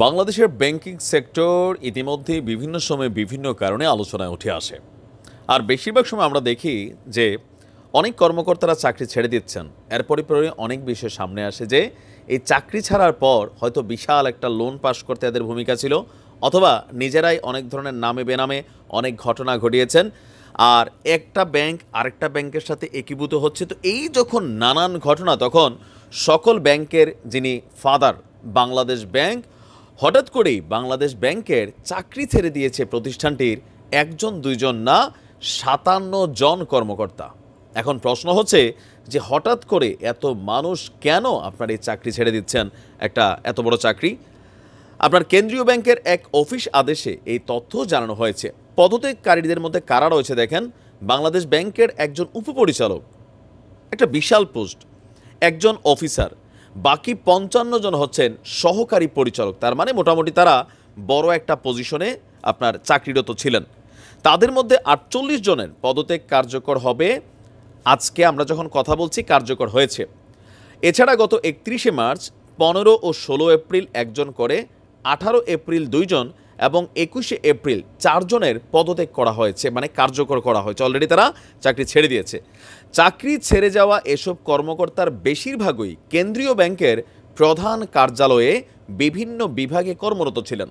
বাংলাদেশের banking sector ইতিমধ্যে বিভিন্ন সময়ে বিভিন্ন কারণে আলোচনায় উঠে আসে। আর বেশিরভাগ সময় আমরা দেখি যে অনেক কর্মকর্তারা চাকরি ছেড়ে দিচ্ছেন। এর পরিপরে অনেক বিষয় সামনে আসে যে এই চাকরি ছাড়ার পর হয়তো বিশাল একটা লোন পাস করতে এদের ভূমিকা ছিল, অথবা নিজেরাই অনেক ধরনের নামে বেনামে অনেক ঘটনা ঘটিয়েছেন। আর একটা ব্যাংক আরেকটা ব্যাংকের সাথে একীভূত হচ্ছে। তো এই যখন নানান ঘটনা, তখন সকল ব্যাংকের যিনি ফাদার বাংলাদেশ ব্যাংক, হঠাৎ করেই বাংলাদেশ ব্যাংকের চাকরি ছেড়ে দিয়েছে প্রতিষ্ঠানটির একজন দুইজন না ৫৭ জন কর্মকর্তা। এখন প্রশ্ন হচ্ছে যে হঠাৎ করে এত মানুষ কেন আপনার এই চাকরি ছেড়ে দিচ্ছেন, একটা এত বড় চাকরি? আপনার কেন্দ্রীয় ব্যাংকের এক অফিস আদেশে এই তথ্য জানানো হয়েছে। পদত্যাগকারীদের মধ্যে কারা রয়েছে দেখেন, বাংলাদেশ ব্যাংকের একজন উপপরিচালক, একটা বিশাল পোস্ট, একজন অফিসার, বাকি ৫৫ জন হচ্ছেন সহকারী পরিচালক। তার মানে মোটামুটি তারা বড় একটা পজিশনে আপনার চাকরিরত ছিলেন। তাদের মধ্যে ৪৮ জনের পদত্যাগ কার্যকর হবে আজকে, আমরা যখন কথা বলছি কার্যকর হয়েছে। এছাড়া গত ৩১শে মার্চ, ১৫ ও ১৬ এপ্রিল একজন করে, ১৮ এপ্রিল ২ জন এবং ২১শে এপ্রিল ৪ জনের পদত্যাগ করা হয়েছে, মানে কার্যকর করা হয়েছে। অলরেডি তারা চাকরি ছেড়ে দিয়েছে। চাকরি ছেড়ে যাওয়া এসব কর্মকর্তার বেশিরভাগই কেন্দ্রীয় ব্যাংকের প্রধান কার্যালয়ে বিভিন্ন বিভাগে কর্মরত ছিলেন।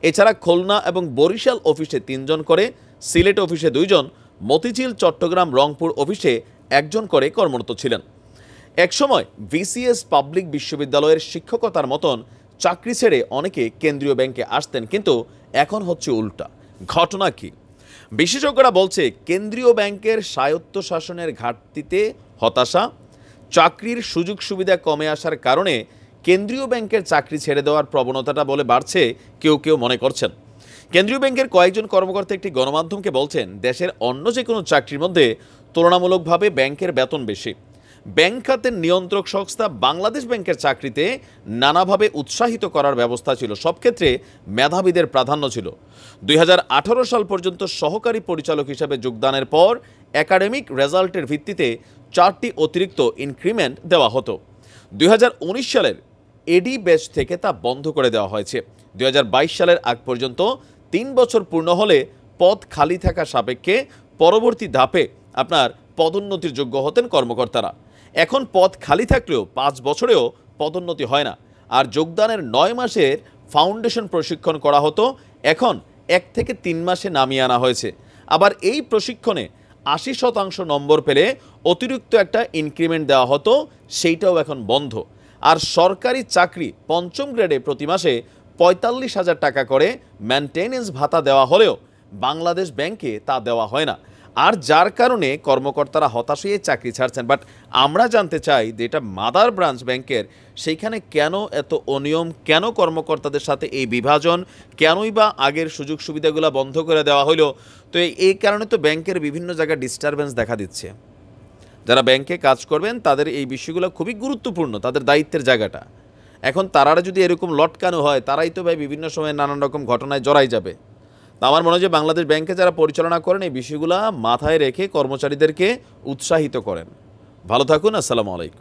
এছাড়া খুলনা এবং বরিশাল অফিসে ৩ জন করে, সিলেট অফিসে ২ জন, মতিঝিল, চট্টগ্রাম, রংপুর অফিসে ১ জন করে কর্মরত ছিলেন। একসময় ভিসিএস পাবলিক বিশ্ববিদ্যালয়ের শিক্ষকতার মতন চাকরি ছেড়ে অনেকে কেন্দ্রীয় ব্যাংকে আসতেন, কিন্তু এখন হচ্ছে উল্টা। ঘটনা কি? বিশেষজ্ঞরা বলছে কেন্দ্রীয় ব্যাংকের স্বায়ত্তশাসনের ঘাটতিতে হতাশা, চাকরির সুযোগ সুবিধা কমে আসার কারণে কেন্দ্রীয় ব্যাংকের চাকরি ছেড়ে দেওয়ার প্রবণতাটা বলে বাড়ছে কেউ কেউ মনে করছেন। কেন্দ্রীয় ব্যাংকের কয়েকজন কর্মকর্তা একটি গণমাধ্যমকে বলছেন, দেশের অন্য যে কোনো চাকরির মধ্যে তুলনামূলকভাবে ব্যাংকের বেতন বেশি। ব্যাংক খাতের নিয়ন্ত্রক সংস্থা বাংলাদেশ ব্যাংকের চাকরিতে নানাভাবে উৎসাহিত করার ব্যবস্থা ছিল। সব ক্ষেত্রে মেধাবীদের প্রাধান্য ছিল। ২০১৮ সাল পর্যন্ত সহকারী পরিচালক হিসাবে যোগদানের পর একাডেমিক রেজাল্টের ভিত্তিতে ৪টি অতিরিক্ত ইনক্রিমেন্ট দেওয়া হতো। ২০১৯ সালের এডি ব্যাচ থেকে তা বন্ধ করে দেওয়া হয়েছে। ২০২২ সালের আগ পর্যন্ত ৩ বছর পূর্ণ হলে পদ খালি থাকা সাপেক্ষে পরবর্তী ধাপে আপনার পদোন্নতির যোগ্য হতেন কর্মকর্তারা। এখন পদ খালি থাকলেও ৫ বছরেও পদোন্নতি হয় না। আর যোগদানের ৯ মাসের ফাউন্ডেশন প্রশিক্ষণ করা হতো, এখন ১ থেকে ৩ মাসে নামিয়ে আনা হয়েছে। আবার এই প্রশিক্ষণে ৮০% নম্বর পেলে অতিরিক্ত একটা ইনক্রিমেন্ট দেওয়া হতো, সেইটাও এখন বন্ধ। আর সরকারি চাকরি ৫ম গ্রেডে প্রতি মাসে ৪৫,০০০ টাকা করে মেনটেনেন্স ভাতা দেওয়া হলেও বাংলাদেশ ব্যাংকে তা দেওয়া হয় না। আর যার কারণে কর্মকর্তারা হতাশ হয়ে চাকরি ছাড়ছেন। বাট আমরা জানতে চাই যে এটা মাদার ব্রাঞ্চ ব্যাংকের, সেইখানে কেন এত অনিয়ম, কেন কর্মকর্তাদের সাথে এই বিভাজন, কেনই বা আগের সুযোগ সুবিধাগুলো বন্ধ করে দেওয়া হলো? তো এই কারণে তো ব্যাংকের বিভিন্ন জায়গায় ডিস্টারবেন্স দেখা দিচ্ছে। যারা ব্যাংকে কাজ করবেন তাদের এই বিষয়গুলো খুবই গুরুত্বপূর্ণ, তাদের দায়িত্বের জায়গাটা। এখন তারা যদি এরকম লটকানো হয়, তারাই তো ভাই বিভিন্ন সময় নানান রকম ঘটনায় জড়াই যাবে। আমার মনে হয় যে বাংলাদেশ ব্যাংকে যারা পরিচালনা করেন এই বিষয়গুলো মাথায় রেখে কর্মচারীদেরকে উৎসাহিত করেন। ভালো থাকুন। আসসালামু আলাইকুম।